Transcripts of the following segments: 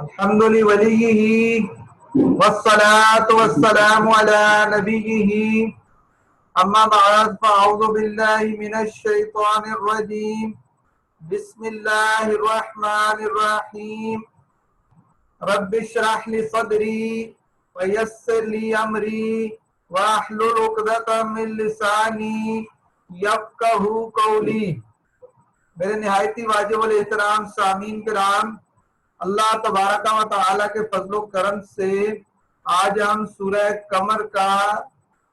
الحمد لوليه والصلاة والسلام على نبيه أما بعد فأعوذ بالله من الشيطان الرجيم بسم الله الرحمن الرحيم رب اشرح لي صدري ويسر لي أمري واحلل عقدة من لساني يفقهوا قولي۔ میرے نہایتی واجب الاحترام سامعین کرام، اللہ تبارک و تعالیٰ کے فضل و کرم سے آج ہم سورہ قمر کا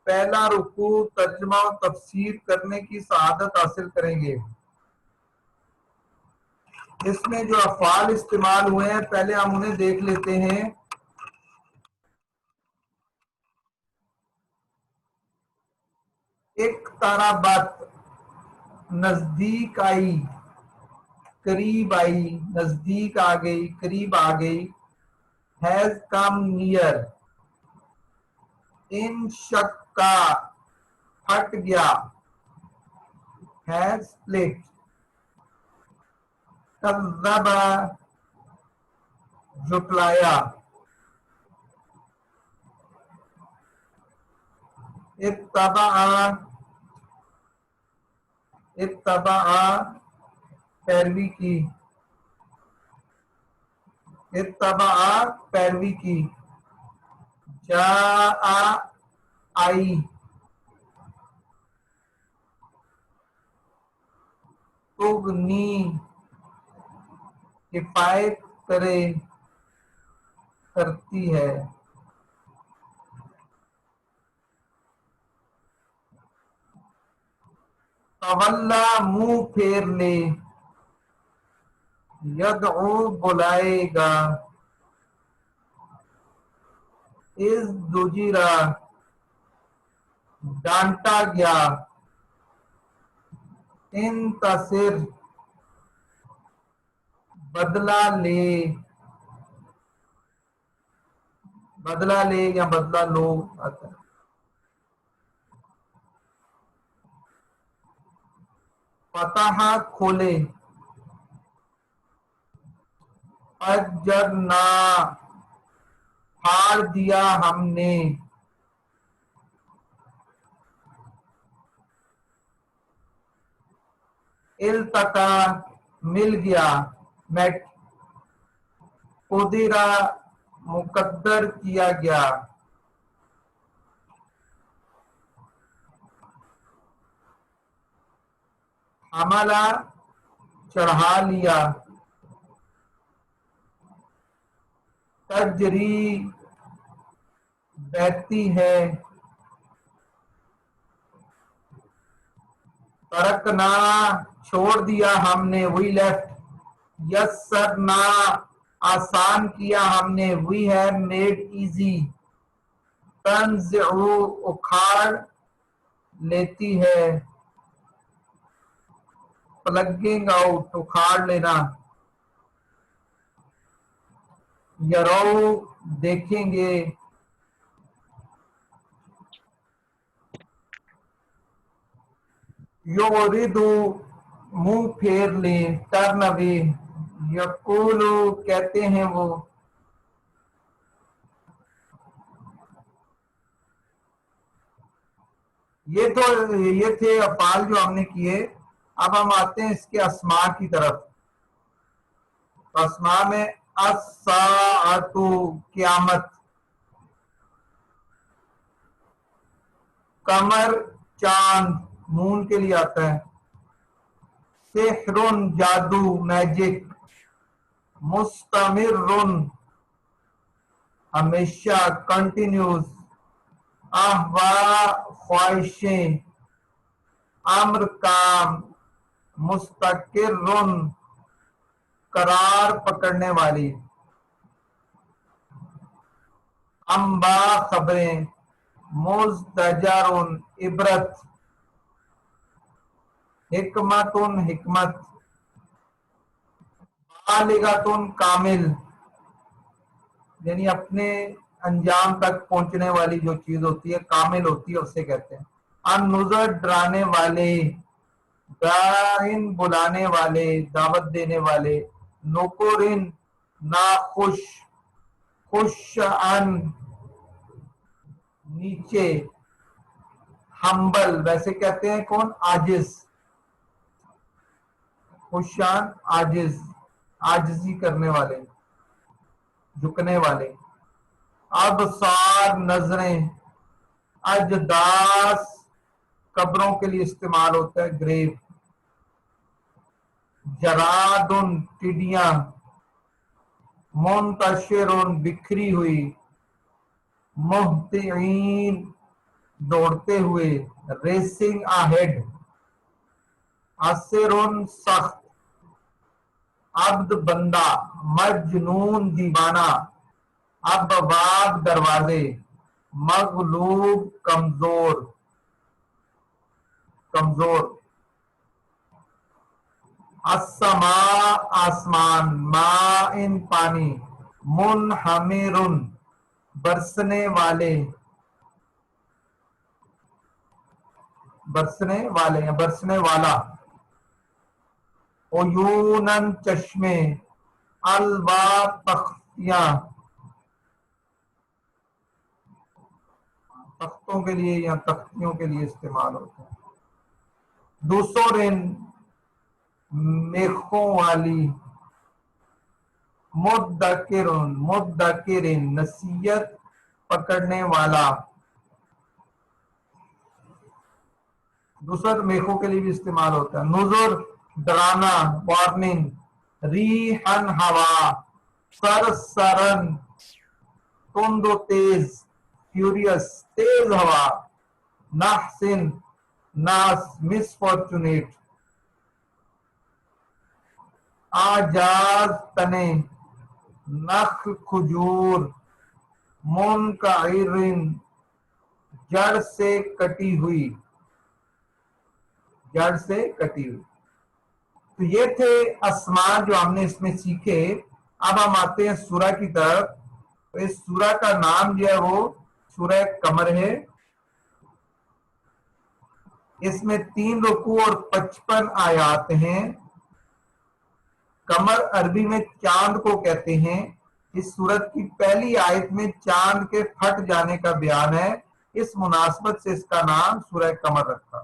پہلا رکوع ترجمہ و تفسیر کرنے کی سعادت حاصل کریں گے۔ اس میں جو افعال استعمال ہوئے ہیں پہلے ہم انہیں دیکھ لیتے ہیں۔ اقتربت نزدیک آئی، قریب آئی، نزدیک آ گئی، قریب آ گئی۔ has come near۔ انشقا پھٹ گیا، has split۔ کذب جھٹلایا۔ اتبع پیروی کی، اتبع پیروی کی۔ جاء آئی، تغنی کفایت کرے، کرتی ہے۔ تولا منہ پھیر لے، یدعو بلائے گا۔ ازدجرا ڈانٹا گیا۔ انتصر بدلہ لے، بدلہ لے یا بدلہ لو آتا ہے۔ فتح کھولے، فجرنا پھاڑ دیا ہم نے۔ التقا مل گیا، میٹ۔ قدرا مقدر کیا گیا۔ حملہ چڑھا لیا۔ تجری بہتی ہے۔ ترکنا چھوڑ دیا ہم نے، وی لیفٹ۔ یسرنا آسان کیا ہم نے، وی ہیو میڈ ایزی۔ تنزع اکھاڑ لیتی ہے۔ پلگنگ آؤٹ اکھاڑ لینا۔ یرو دیکھیں گے۔ یوردو منہ پھیر لیں، ٹرن اوے۔ یقولو کہتے ہیں وہ۔ یہ تھے افعال جو ہم نے کیے۔ اب ہم آتے ہیں اس کے اسماء کی طرف۔ اسماء میں الساعۃ قیامت، قمر چاند مون کے لیے آتا ہے، سحر جادو میجک، مستمر ہمیشہ کنٹینیوس، احوا خواہشیں، امر کام، مستقر قرار پکڑنے والی، انبا خبریں، مزدجر عبرت، حکمت حکمت، بالغۃ کامل، یعنی اپنے انجام تک پہنچنے والی جو چیز ہوتی ہے کامل ہوتی ہے اسے کہتے ہیں۔ النذر ڈرانے والے، داعٍ بلانے والے، دعوت دینے والے، نکرٍ ناخوش، خوش ان نیچے، ہمبل ویسے کہتے ہیں کون؟ عاجز، خوشان عاجز، عاجزی کرنے والے، جھکنے والے. ابصار نظریں، اجداث قبروں کے لیے استعمال ہوتا ہے، گریو. جراد ٹڈیاں، منتشر بکھری ہوئی، مہطعین دوڑتے ہوئے، ریسنگ اہیڈ. عسر سخت، عبد بندہ، مجنون دیوانہ، ابواب دروازے، مغلوب کمزور، کمزور. السماء آسمان، ماء پانی، منہمر برسنے والے، برسنے والے یا برسنے والا. عیوناً چشمے، الوا تختیاں، تختوں کے لیے یا تختیوں کے لیے استعمال ہوتا ہے. دوسرن میخوں والی، مدکرن، مدکرن نصیحت پکڑنے والا. دوسرا میخوں کے لیے بھی استعمال ہوتا ہے. نذر ڈرانا، وارننگ. ریحن ہوا، سرسرن تند و تیز، فیوریس تیز ہوا. نحسن ناس مس فارچونیٹ. آجاز تنے، نخل کھجور. منقعرن جڑ سے کٹی ہوئی، جڑ سے کٹی ہوئی. تو یہ تھے اسماء جو ہم نے اس میں سیکھے. اب ہم آتے ہیں سورہ کی طرف. تو اس سورہ کا نام جو ہے وہ سورہ قمر ہے. اس میں 3 رکوع اور 55 آیات ہیں. قمر عربی میں چاند کو کہتے ہیں. اس سورت کی پہلی آیت میں چاند کے پھٹ جانے کا بیان ہے. اس مناسبت سے اس کا نام سورہ قمر رکھا.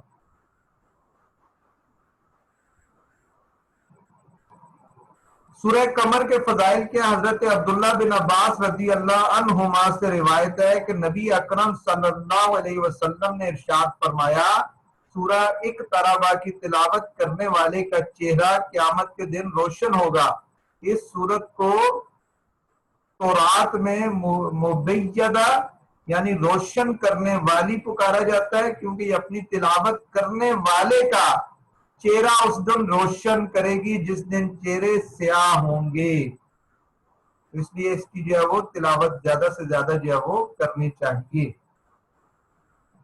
سورہ قمر کے فضائل کے حضرت عبداللہ بن عباس رضی اللہ عنہما سے روایت ہے کہ نبی اکرم صلی اللہ علیہ وسلم نے ارشاد فرمایا، سورہ اقتربہ کی تلاوت کرنے والے کا چہرہ قیامت کے دن روشن ہوگا. اس سورت کو تورات میں مبیدہ یعنی روشن کرنے والی پکارا جاتا ہے، کیونکہ یہ اپنی تلاوت کرنے والے کا چہرہ اس دن روشن کرے گی جس دن چہرے سیاہ ہوں گے. اس لیے اس کی جو ہے وہ تلاوت زیادہ سے زیادہ جو ہے وہ کرنی چاہیے.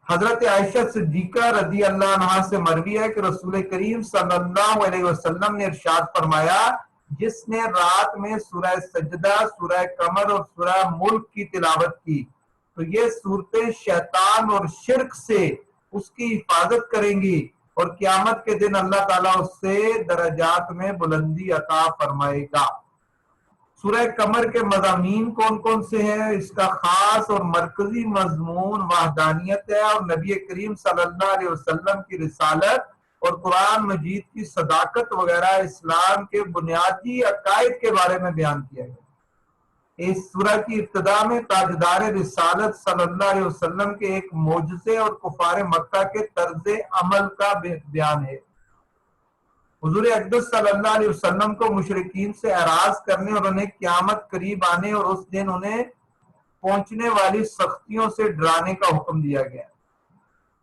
حضرت عائشہ صدیقہ رضی اللہ عنہا سے مروی ہے کہ رسول کریم صلی اللہ علیہ وسلم نے ارشاد فرمایا، جس نے رات میں سورہ سجدہ، سورہ قمر اور سورہ ملک کی تلاوت کی تو یہ صورتیں شیطان اور شرک سے اس کی حفاظت کریں گی اور قیامت کے دن اللہ تعالیٰ اس سے درجات میں بلندی عطا فرمائے گا. سورہ قمر کے مضامین کون کون سے ہیں؟ اس کا خاص اور مرکزی مضمون وحدانیت ہے اور نبی کریم صلی اللہ علیہ وسلم کی رسالت اور قرآن مجید کی صداقت وغیرہ اسلام کے بنیادی عقائد کے بارے میں بیان کیا گیا. اس سورہ کی ابتدا میں تاجدار رسالت صلی اللہ علیہ وسلم کے ایک معجزے اور کفار مکہ کے طرز عمل کا بیان ہے. حضور اقدس صلی اللہ علیہ وسلم کو مشرکین سے اعراض کرنے اور انہیں قیامت قریب آنے اور اس دن انہیں پہنچنے والی سختیوں سے ڈرانے کا حکم دیا گیا.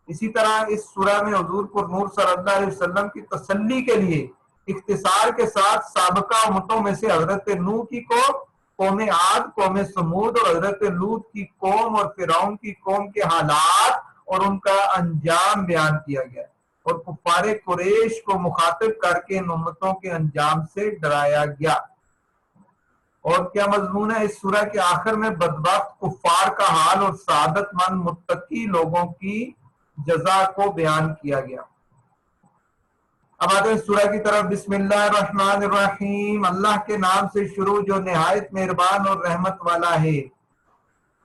اسی طرح اس سورہ میں حضور پر نور صلی اللہ علیہ وسلم کی تسلی کے لیے اختصار کے ساتھ سابقہ امتوں میں سے حضرت نوح کی قوم عاد، قوم سمود اور حضرت لوط کی قوم اور فرعون کی قوم کے حالات اور ان کا انجام بیان کیا گیا اور کفار قریش کو مخاطب کر کے ان امتوں کے انجام سے ڈرایا گیا. اور کیا مضمون ہے؟ اس سورہ کے آخر میں بدبخت کفار کا حال اور سعادت مند متقی لوگوں کی جزا کو بیان کیا گیا. اب آتے ہیں سورہ کی طرف. بسم اللہ الرحمن الرحیم. اللہ کے نام سے شروع جو نہایت مہربان اور رحمت والا ہے.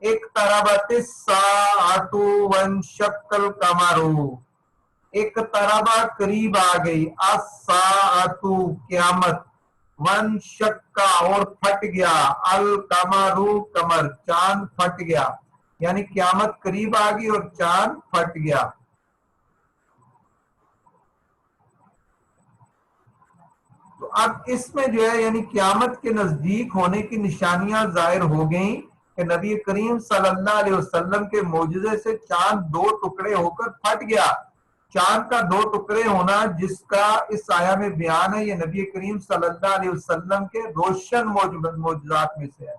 اقتربت الساعۃ وانشق القمر. اقتربا قریب آ گئی. الساعۃ قیامت. وانشق اور پھٹ گیا. القمر قمر چاند پھٹ گیا. یعنی قیامت قریب آ گئی اور چاند پھٹ گیا. تو اب اس میں جو ہے یعنی قیامت کے نزدیک ہونے کی نشانیاں ظاہر ہو گئیں کہ نبی کریم صلی اللہ علیہ وسلم کے معجزے سے چاند دو ٹکڑے ہو کر پھٹ گیا. چاند کا دو ٹکڑے ہونا جس کا اس آیا میں بیان ہے، یہ نبی کریم صلی اللہ علیہ وسلم کے روشن معجزات میں سے ہے.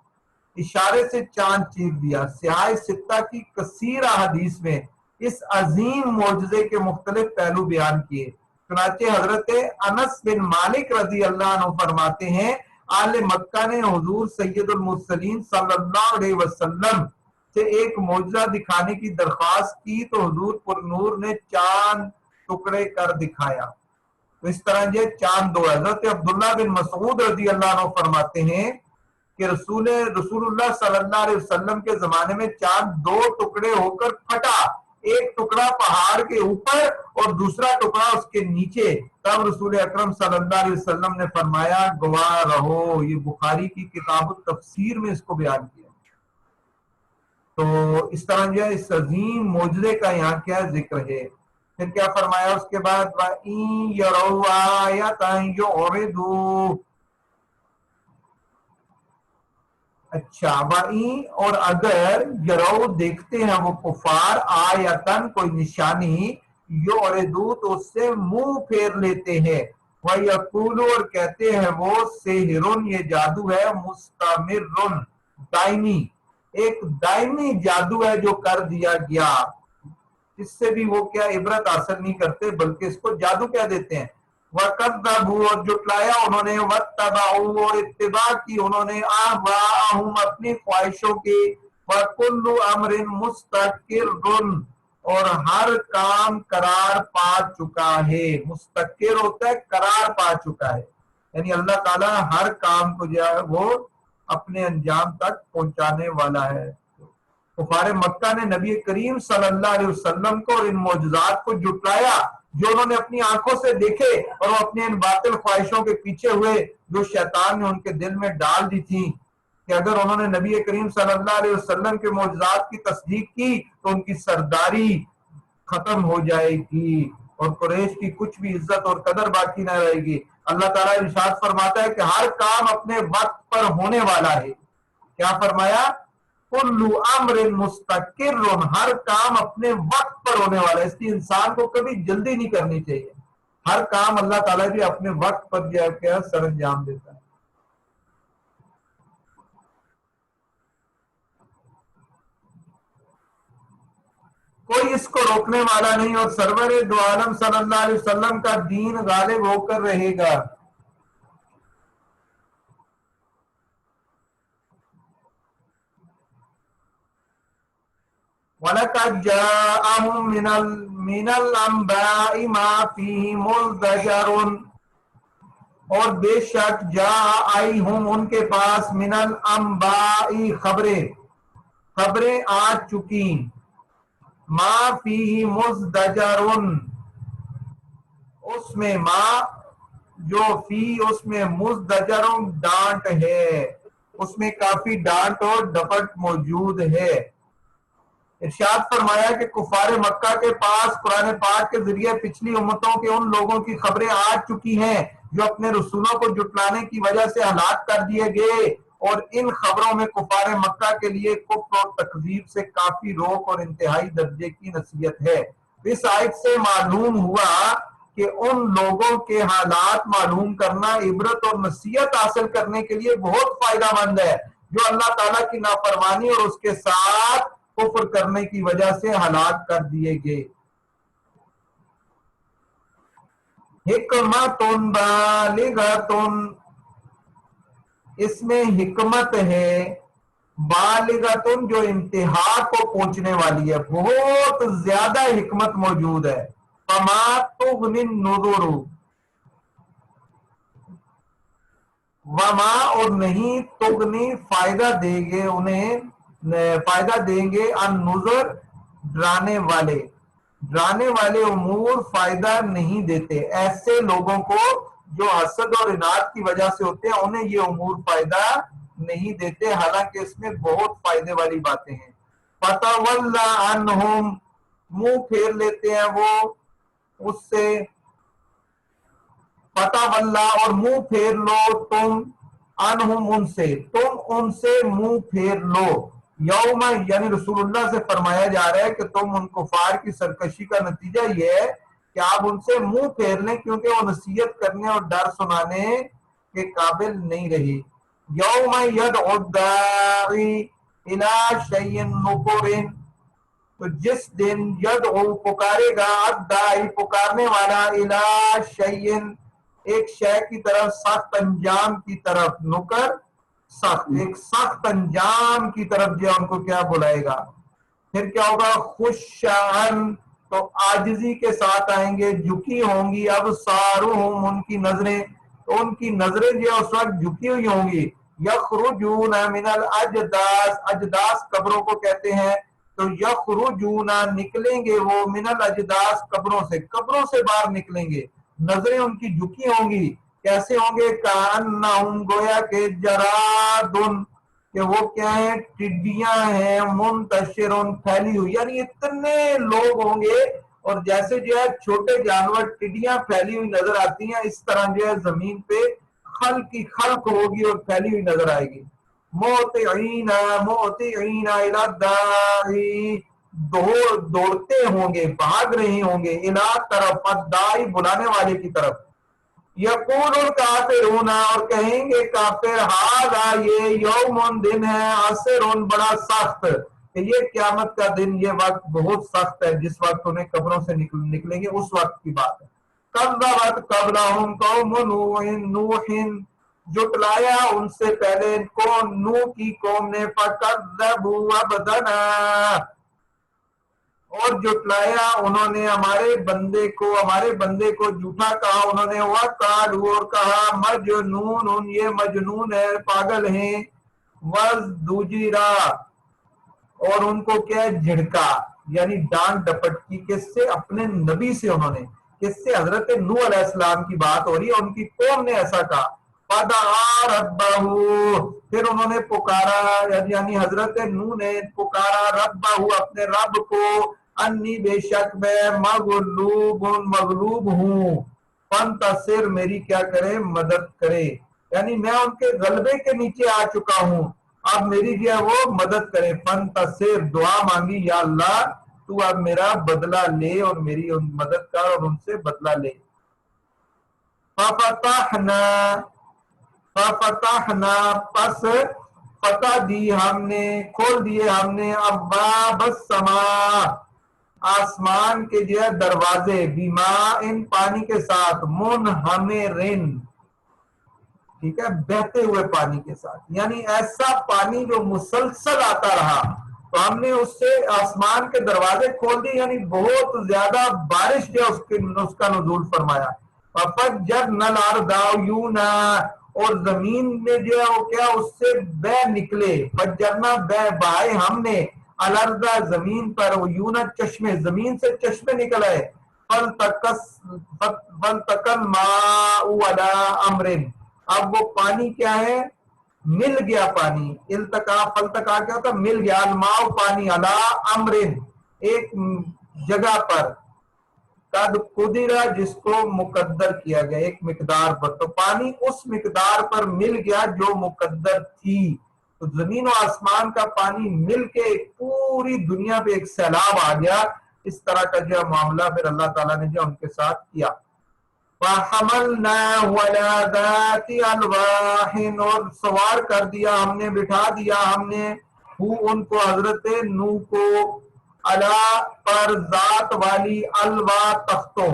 اشارے سے چاند چیر دیا. سیاہ ستہ کی کثیر احادیث میں اس عظیم معجزے کے مختلف پہلو بیان کیے. چنانچہ حضرت انس بن مالک رضی اللہ عنہ فرماتے ہیں اہل مکہ نے حضور سید المرسلین صلی اللہ علیہ وسلم سے ایک معجزہ دکھانے کی درخواست کی تو حضور پر نور نے چاند ٹکڑے کر دکھایا. تو اس طرح یہ چاند دو. حضرت عبداللہ بن مسعود رضی اللہ عنہ فرماتے ہیں کہ رسول اللہ صلی اللہ علیہ وسلم کے زمانے میں چاند دو ٹکڑے ہو کر پھٹا. ایک ٹکڑا پہاڑ کے اوپر اور دوسرا ٹکڑا اس کے نیچے. تب رسول اکرم صلی اللہ علیہ وسلم نے فرمایا گواہ رہو. یہ بخاری کی کتاب التفسیر میں اس کو بیان کیا. تو اس طرح جو ہے اس عظیم معجزے کا یہاں کیا ذکر ہے. پھر کیا فرمایا اس کے بعد وَإِن يَرَوْا آیَةً يُعْرِضُوا. اچھا وَإِن اور اگر یرو دیکھتے ہیں وہ کفار آیتن کوئی نشانی یعرضوا تو اس سے منہ پھیر لیتے ہیں. وَيَقُولُوا اور کہتے ہیں وہ سحر یہ جادو ہے مستمر دائمی ایک دائمی جادو ہے جو کر دیا گیا. اس سے بھی وہ کیا عبرت حاصل نہیں کرتے بلکہ اس کو جادو کہہ دیتے ہیں. وَكَذَّبُوا اور جھٹلایا انہوں نے. وَاتَّبَعُوا اور اتباع کی انہوں نے. أَهْوَاءَهُمْ اپنی خواہشوں کی. وَكُلُّ أَمْرٍ مُسْتَقِرٌ اور ہر کام قرار پا چکا ہے. مستقر ہوتا ہے قرار پا چکا ہے یعنی اللہ تعالیٰ ہر کام کو جو ہے وہ اپنے انجام تک پہنچانے والا ہے. کفار مکہ نے نبی کریم صلی اللہ علیہ وسلم کو اور ان معجزات کو جھٹلایا جو انہوں نے اپنی آنکھوں سے دیکھے اور وہ اپنی ان باطل خواہشوں کے پیچھے ہوئے جو شیطان نے ان کے دل میں ڈال دی تھی کہ اگر انہوں نے نبی کریم صلی اللہ علیہ وسلم کے معجزات کی تصدیق کی تو ان کی سرداری ختم ہو جائے گی اور قریش کی کچھ بھی عزت اور قدر باقی نہ رہے گی. اللہ تعالیٰ ارشاد فرماتا ہے کہ ہر کام اپنے وقت پر ہونے والا ہے. کیا فرمایا؟ کلُّ امر مستقر ہر کام اپنے وقت پر ہونے والا ہے. اس لیے انسان کو کبھی جلدی نہیں کرنی چاہیے. ہر کام اللہ تعالیٰ بھی اپنے وقت پر جو ہے سر انجام دیتا ہے. کوئی اس کو روکنے والا نہیں اور سرور دو عالم صلی اللہ علیہ وسلم کا دین غالب ہو کر رہے گا. وَلَقَدْ جَاءَهُم مِّنَ الْأَنبَاءِ مَا فِيهِ مُزْدَجَرٌ اور بے شک جا آئی ہوں ان کے پاس من الانباء خبریں آ چکی. ما فیہ مزدجر اس میں ما جو فی اس میں مزدجر ڈانٹ ہے اس میں کافی ڈانٹ اور ڈپٹ موجود ہے. ارشاد فرمایا کہ کفار مکہ کے پاس قرآن پاک کے ذریعے پچھلی امتوں کے ان لوگوں کی خبریں آ چکی ہیں جو اپنے رسولوں کو جھٹلانے کی وجہ سے ہلاک کر دیے گئے اور ان خبروں میں کفار مکہ کے لیے کفر اور تکذیب سے کافی روک اور انتہائی درجے کی نصیحت ہے. اس آیت سے معلوم ہوا کہ ان لوگوں کے حالات معلوم کرنا عبرت اور نصیحت حاصل کرنے کے لیے بہت فائدہ مند ہے جو اللہ تعالیٰ کی نافرمانی اور اس کے ساتھ کفر کرنے کی وجہ سے ہلاک کر دیے گئے. حکمت بالغۃ اس میں حکمت ہے بالغۃ جو انتہا کو پہنچنے والی ہے بہت زیادہ حکمت موجود ہے. فما تغنی النذر وما اور نہیں تغنی فائدہ دیں گے انہیں، فائدہ دیں گے النذر ڈرانے والے امور فائدہ نہیں دیتے۔ ایسے لوگوں کو جو حسد اور اناد کی وجہ سے ہوتے ہیں انہیں یہ امور فائدہ نہیں دیتے، حالانکہ اس میں بہت فائدے والی باتیں ہیں۔ فتولی عنہم منہ پھیر لیتے ہیں وہ اس سے، فتولی اور منہ پھیر لو تم، عنہم ان سے، تم ان سے منہ پھیر لو۔ یوم یعنی رسول اللہ سے فرمایا جا رہا ہے کہ تم ان کفار کی سرکشی کا نتیجہ یہ ہے کہ آپ ان سے منہ پھیر لیں، کیونکہ وہ نصیحت کرنے اور ڈر سنانے کے قابل نہیں رہی۔ یوم یدعو الداعی الی شیء نکر، تو جس دن یدعو پکارے گا، الداعی پکارنے والا، الی شیء ایک شے کی طرف، سخت انجام کی طرف، نکر سخت، ایک سخت انجام کی طرف جو ان کو کیا بلائے گا۔ پھر کیا ہوگا؟ خشعن تو عاجزی کے ساتھ آئیں گے، جھکی ہوں گی، ابصارہم ان کی نظریں، تو ان کی نظریں جو اس وقت جھکی ہوئی ہوں گی۔ یخرجون من الاجداث، اجداث قبروں کو کہتے ہیں، تو یخرجون نکلیں گے وہ، من الاجداث قبروں سے باہر نکلیں گے، نظریں ان کی جھکی ہوں گی۔ کیسے ہوں گے؟ کأنہم گویا کہ جرادن، کہ وہ کیا ہیں؟ ٹڈیاں ہیں، منتشرن پھیلی ہوئی، یعنی اتنے لوگ ہوں گے، اور جیسے جو ہے چھوٹے جانور ٹڈیاں پھیلی ہوئی نظر آتی ہیں، اس طرح جو ہے زمین پہ خلق کی خلق ہوگی اور پھیلی ہوئی نظر آئے گی۔ مہطعین الی الداعی، دوڑتے ہوں گے، بھاگ رہے ہوں گے، الی طرف، الداعی بلانے والے کی طرف۔ یقول الکافرون اور کہیں گے کافر، ھذا یہ یوم دن ہے، عسر بڑا سخت، کہ یہ قیامت کا دن، یہ وقت بہت سخت ہے، جس وقت انہیں قبروں سے نکلیں گے اس وقت کی بات ہے۔ کذبت قبلہم قوم نوح، جٹلایا ان سے پہلے کون؟ نوح کی قوم نے، فکذبوا عبدنا، اور جٹلایا انہوں نے ہمارے بندے کو جھوٹا کہا انہوں نے، وقالوا اور کہا مجنون، یہ مجنون ہے، پاگل ہیں، وازدجرا اور ان کو کیا جھڑکا، یعنی ڈانٹ ڈپٹ کی، کس سے؟ اپنے نبی سے، انہوں نے کس سے؟ حضرت نوح علیہ السلام کی بات ہو رہی ہے، ان کی قوم نے ایسا کہا۔ فدعا ربہ، پھر انہوں نے پکارا، یعنی حضرت نوح نے پکارا، ربہ اپنے رب کو، انی بے شک میں مغلوب ہوں، فانتصر میری کیا کرے؟ مدد کرے، یعنی میں ان کے غلبے کے نیچے آ چکا ہوں، اب میری جو ہے وہ مدد کرے۔ فانتصر دعا مانگی، یا اللہ تو اب میرا بدلہ لے اور میری مدد کر اور ان سے بدلہ لے۔ ففتحنا پس فتح دی ہم نے، کھول دیے ہم نے، ابواب السماء آسمان کے جو ہے دروازے، بماء پانی کے ساتھ، منہمرن ٹھیک ہے، بہتے ہوئے پانی کے ساتھ، یعنی ایسا پانی جو مسلسل آتا رہا، تو ہم نے اس سے آسمان کے دروازے کھول دیے، یعنی بہت زیادہ بارش جو اس کا نزول فرمایا۔ ففجرنا الارض عیونا، اور زمین میں جو ہے وہ کیا؟ اس سے بہ نکلے، فجرنا بہائے ہم نے، الارض زمین پر، عیونا چشمے، زمین سے چشمے نکل آئے، فالتقى الماء على امر، اب وہ پانی کیا ہے؟ مل گیا پانی، التقا فلتقا کیا ہوتا؟ مل گیا، الماء پانی، علی امر ایک جگہ پر، قد قدرہ جس کو مقدر کیا گیا، ایک مقدار پر، تو پانی اس مقدار پر مل گیا جو مقدر تھی، تو زمین و آسمان کا پانی مل کے پوری دنیا پہ ایک سیلاب آ گیا۔ اس طرح کا جو معاملہ پھر اللہ تعالیٰ نے جو ان کے ساتھ کیا۔ فَحَمَلْنَاهُ عَلَى ذَاتِ أَلْوَاحٍ، اور سوار کر دیا ہم نے، بٹھا دیا ہم نے، ان کو، حضرت نوح کو، علا پر، ذات والی، الواح تختوں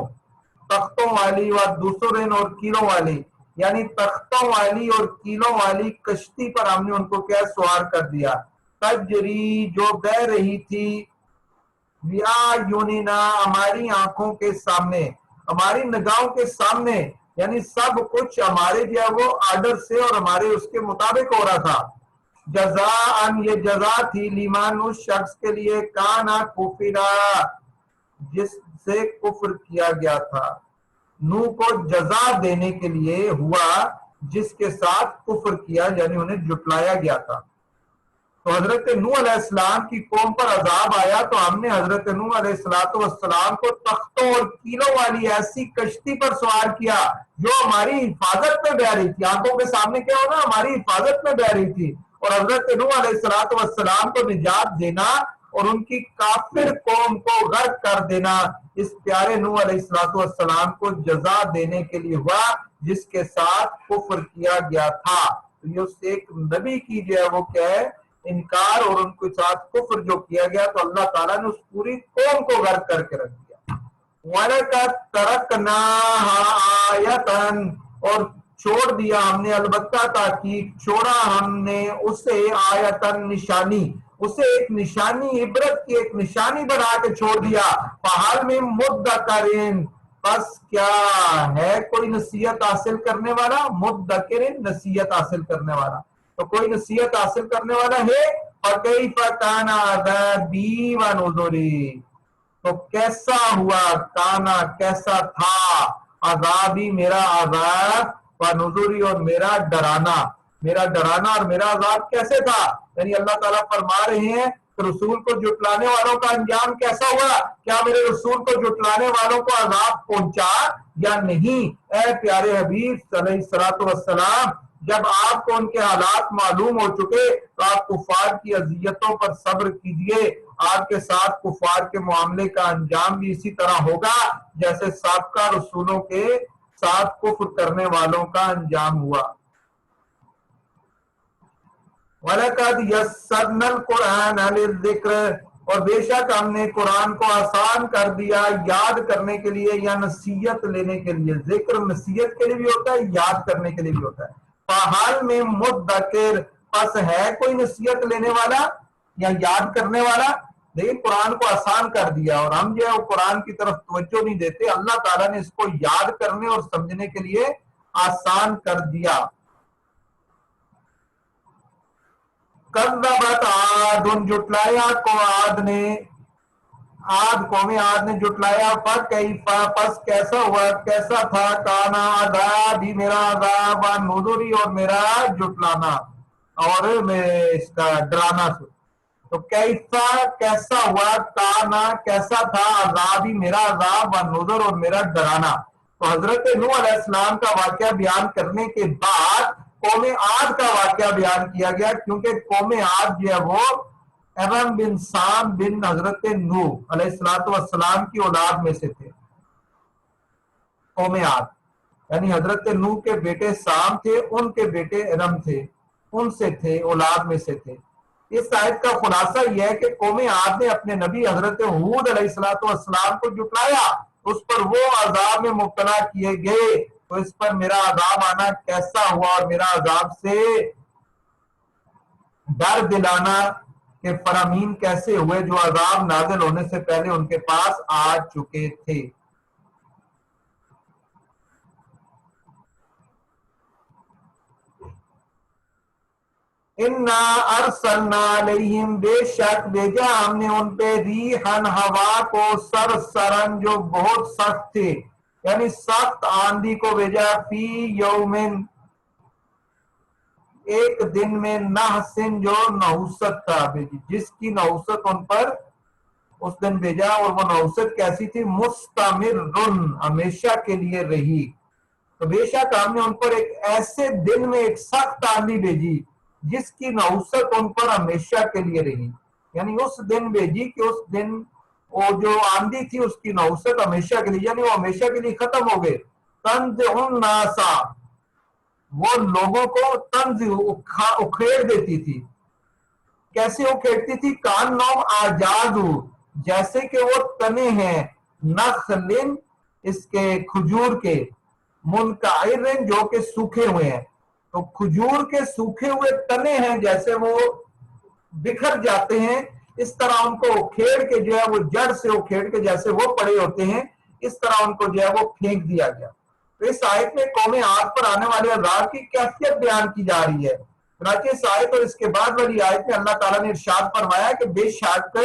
والی، و دوسرن اور کیلوں والی، یعنی تختوں والی اور کیلوں والی کشتی پر ہم نے ان کو کیا؟ سوار کر دیا۔ تجری جو بہ رہی تھی، بیاعیننا ہماری آنکھوں کے سامنے، ہماری نگاہوں کے سامنے، یعنی سب کچھ ہمارے جو ہے وہ آرڈر سے اور ہمارے اس کے مطابق ہو رہا تھا. جزاءً یہ جزا تھی لیمان اس شخص کے لیے کانا کفرا جس سے کفر کیا گیا تھا. نو کو جزا دینے کے لیے ہوا جس کے ساتھ کفر کیا یعنی انہیں جھٹلایا گیا تھا. تو حضرت نوح علیہ السلام کی قوم پر عذاب آیا تو ہم نے حضرت نوح علیہ السلام کو تختوں اور کیلوں والی ایسی کشتی پر سوار کیا جو ہماری حفاظت میں بہ رہی تھی. آنکھوں کے سامنے کیا ہونا ہماری حفاظت میں بہ رہی تھی. اور حضرت نوح علیہ السلام کو نجات دینا اور ان کی کافر قوم کو غرق کر دینا اس پیارے نوح علیہ السلام کو جزا دینے کے لیے ہوا جس کے ساتھ کفر کیا گیا تھا. یہ اس ایک نبی کی جو ہے وہ کیا ہے انکار اور ان کے ساتھ کفر جو کیا گیا تو اللہ تعالیٰ نے اس پوری قوم کو غرق کر کے رکھ دیا. وَلَقَدْ تَرَكْنَاهَا آیَةً اور چھوڑ دیا ہم نے البتہ تاکید چھوڑا ہم نے اسے آیتاً نشانی اسے ایک نشانی عبرت کی ایک نشانی بنا کے چھوڑ دیا. فَهَلْ مِن مُدَّكِرٍ بس کیا ہے کوئی نصیحت حاصل کرنے والا. مدکر نصیحت حاصل کرنے والا تو کوئی نصیحت حاصل کرنے والا ہے. فَكَيْفَ كَانَ عَذَابِي وَنُذُرِ تو کیسا ہوا کانا کیسا تھا عذابی میرا عذاب وَنُذُرِ اور میرا ڈرانا اور میرا عذاب کیسے تھا. یعنی اللہ تعالیٰ فرما رہے ہیں کہ رسول کو جھٹلانے والوں کا انجام کیسا ہوا. کیا میرے رسول کو جھٹلانے والوں کو عذاب پہنچا یا نہیں. اے پیارے حبیب صلی اللہ علیہ وسلم جب آپ کو ان کے حالات معلوم ہو چکے تو آپ کفار کی اذیتوں پر صبر کیجئے. آپ کے ساتھ کفار کے معاملے کا انجام بھی اسی طرح ہوگا جیسے سابقہ رسولوں کے ساتھ کفر کرنے والوں کا انجام ہوا. وَلَقَدْ يَسَّرْنَا الْقُرْآنَ لِلذِّكْرِ اور بے شک ہم نے قرآن کو آسان کر دیا یاد کرنے کے لیے یا نصیحت لینے کے لیے. ذکر نصیحت کے لیے بھی ہوتا ہے یاد کرنے کے لیے بھی ہوتا ہے. فَحَلْ مِن مُدَّكِرٍ پس ہے کوئی نصیحت لینے والا یا یاد کرنے والا. لیکن قرآن کو آسان کر دیا اور ہم جو ہے وہ قرآن کی طرف توجہ نہیں دیتے. اللہ تعالیٰ نے اس کو یاد کرنے اور سمجھنے کے لیے آسان کر دیا. کذبت عاد جھٹلایا قوم عاد نے جھٹلایا. فکیف پس کیسا ہوا کیسا تھا کانا عذابی میرا عذاب ونذری اور میرا جھٹلانا اور اس کا ڈرانا. تو کیسا ہوا کانا کیسا تھا عذابی میرا عذاب ونذر اور میرا ڈرانا. تو حضرت نوح علیہ السلام کا واقعہ بیان کرنے کے بعد قوم عاد کا واقعہ بیان کیا گیا کیونکہ قوم عاد جو ہے وہ ارم بن سام بن حضرت نوح علیہ السلام کی اولاد میں سے تھے. قوم عاد یعنی حضرت نوح کے بیٹے سام تھے ان کے بیٹے ارم تھے ان سے تھے اولاد میں سے تھے. اس آیت کا خلاصہ یہ ہے کہ قوم عاد نے اپنے نبی حضرت ہود علیہ السلام کو جھٹلایا اس پر وہ عذاب میں مبتلا کیے گئے. تو اس پر میرا عذاب آنا کیسا ہوا اور میرا عذاب سے ڈر دلانا کہ فرامین کیسے ہوئے جو عذاب نازل ہونے سے پہلے ان کے پاس آ چکے تھے. انا ارسلنا علیہم بے شک بھیجا ہم نے ان پہ ریحن ہوا کو سرسرن جو بہت سخت تھے یعنی سخت آندھی کو بھیجا. فی یومن ایک دن میں نحسن جو نحوست تھا جس کی نحوست ان پر اس دن بھیجا اور وہ نحوست کیسی تھی مستمرن ہمیشہ کے لیے رہی. تو بے شک ہم نے ان پر ایک ایسے دن میں ایک سخت آندھی بھیجی جس کی نحوست ان پر ہمیشہ کے لیے رہی. یعنی اس دن بھیجی کہ اس دن وہ جو آندھی تھی اس کی نحوست ہمیشہ کے لیے یعنی وہ ہمیشہ کے لیے ختم ہو گئے. تنز الناسا وہ لوگوں کو تنز اکھیڑ دیتی تھی. کیسے اکھیڑتی تھی؟ کان نوم آجازو جیسے کہ وہ تنے ہیں نخلن اس کے کھجور کے منقعرن جو کہ سوکھے ہوئے ہیں. تو کھجور کے سوکھے ہوئے تنے ہیں جیسے وہ بکھر جاتے ہیں اس طرح ان کو اکھیڑ کے جو ہے وہ جڑ سے اکھیڑ کے جیسے وہ پڑے ہوتے ہیں اس طرح ان کو جو ہے وہ پھینک دیا گیا. تو اس آیت میں قوم عاد پر آنے والے عذاب کی کیفیت بیان کی جا رہی ہے۔ چنانچہ اس آیت اور اس کے بعد والی آیت میں اللہ تعالیٰ نے ارشاد فرمایا کہ بے شک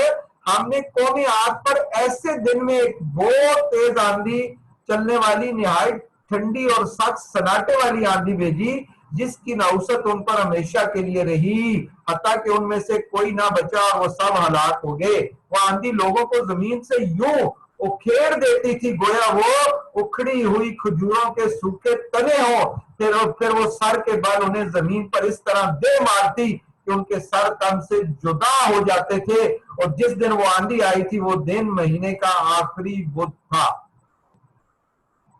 ہم نے قوم عاد پر ایسے دن میں ایک بہت تیز آندھی چلنے والی نہایت ٹھنڈی اور سخت سناٹے والی آندھی بھیجی، جس کی نحوست ان پر ہمیشہ کے لیے رہی، حتیٰ کہ ان میں سے کوئی نہ بچا اور وہ سب ہلاک ہو گئے۔ وہ آندھی لوگوں کو زمین سے یوں اکھیڑ دیتی تھی گویا وہ اکھڑی ہوئی کھجوروں کے سوکھے تنے ہوں، پھر وہ سر کے بال انہیں زمین پر اس طرح دے مارتی کہ ان کے سر تن سے جدا ہو جاتے تھے۔ اور جس دن وہ آندھی آئی تھی وہ دن مہینے کا آخری بدھ تھا۔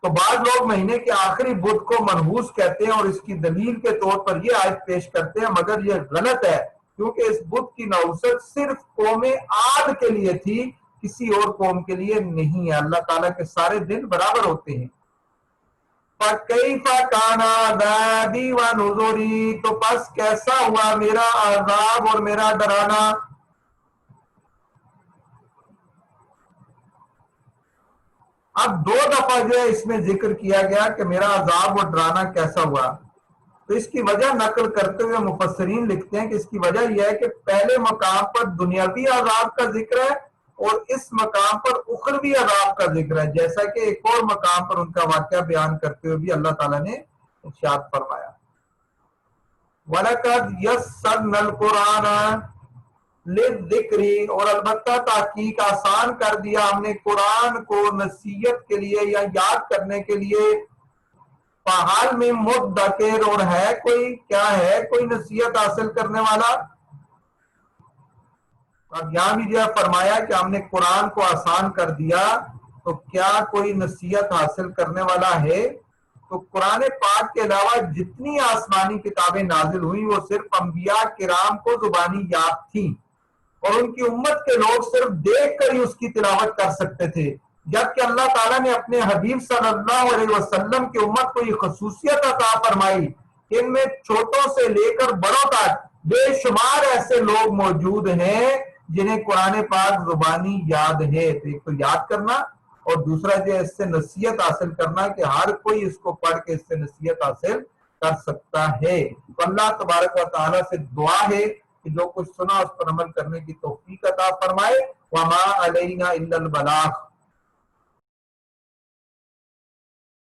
تو بعض لوگ مہینے کے آخری بدھ کو منحوس کہتے ہیں اور اس کی دلیل کے طور پر یہ آیت پیش کرتے ہیں، مگر یہ غلط ہے، کیونکہ اس بدھ کی نحوست صرف قوم عاد کے لیے تھی، کسی اور قوم کے لیے نہیں ہے۔ اللہ تعالیٰ کے سارے دن برابر ہوتے ہیں۔ فَكَيْفَ كَانَ عَذَابِي وَنُذُرِ، تو پس کیسا ہوا میرا عذاب اور میرا ڈرانا۔ اب دو دفعہ جو ہے اس میں ذکر کیا گیا کہ میرا عذاب اور ڈرانا کیسا ہوا، تو اس کی وجہ نقل کرتے ہوئے مفسرین لکھتے ہیں کہ اس کی وجہ یہ ہے کہ پہلے مقام پر دنیاوی عذاب کا ذکر ہے اور اس مقام پر اخروی عذاب کا ذکر ہے، جیسا کہ ایک اور مقام پر ان کا واقعہ بیان کرتے ہوئے بھی اللہ تعالیٰ نے ارشاد فرمایا، وَلَقَدْ يَسَّرْنَا الْقُرْآنَ لِلذِّكْرِ، اور البتہ تحقیق آسان کر دیا ہم نے قرآن کو نصیحت کے لیے یا یاد کرنے کے لیے، فَحَلْ مِن مُدَّكِرٍ، اور ہے کوئی، کیا ہے کوئی نصیحت حاصل کرنے والا۔ اب یہاں بھی جو ہے فرمایا کہ ہم نے قرآن کو آسان کر دیا، تو کیا کوئی نصیحت حاصل کرنے والا ہے؟ تو قرآن پاک کے علاوہ جتنی آسمانی کتابیں نازل ہوئی وہ صرف انبیاء کرام کو زبانی یاد تھیں، اور ان کی امت کے لوگ صرف دیکھ کر ہی اس کی تلاوت کر سکتے تھے، جبکہ اللہ تعالیٰ نے اپنے حبیب صلی اللہ علیہ وسلم کی امت کو یہ خصوصیت عطا فرمائی کہ ان میں چھوٹوں سے لے کر بڑوں تک بے شمار ایسے لوگ موجود ہیں جنہیں قرآن پاک زبانی یاد ہے۔ تو ایک تو یاد کرنا، اور دوسرا جو ہے اس سے نصیحت حاصل کرنا کہ ہر کوئی اس کو پڑھ کے اس سے نصیحت حاصل کر سکتا ہے۔ تو اللہ تبارک و تعالیٰ سے دعا ہے کہ جو کچھ سنا اس پر عمل کرنے کی توفیق عطا فرمائے۔ وما علینا الا البلاغ۔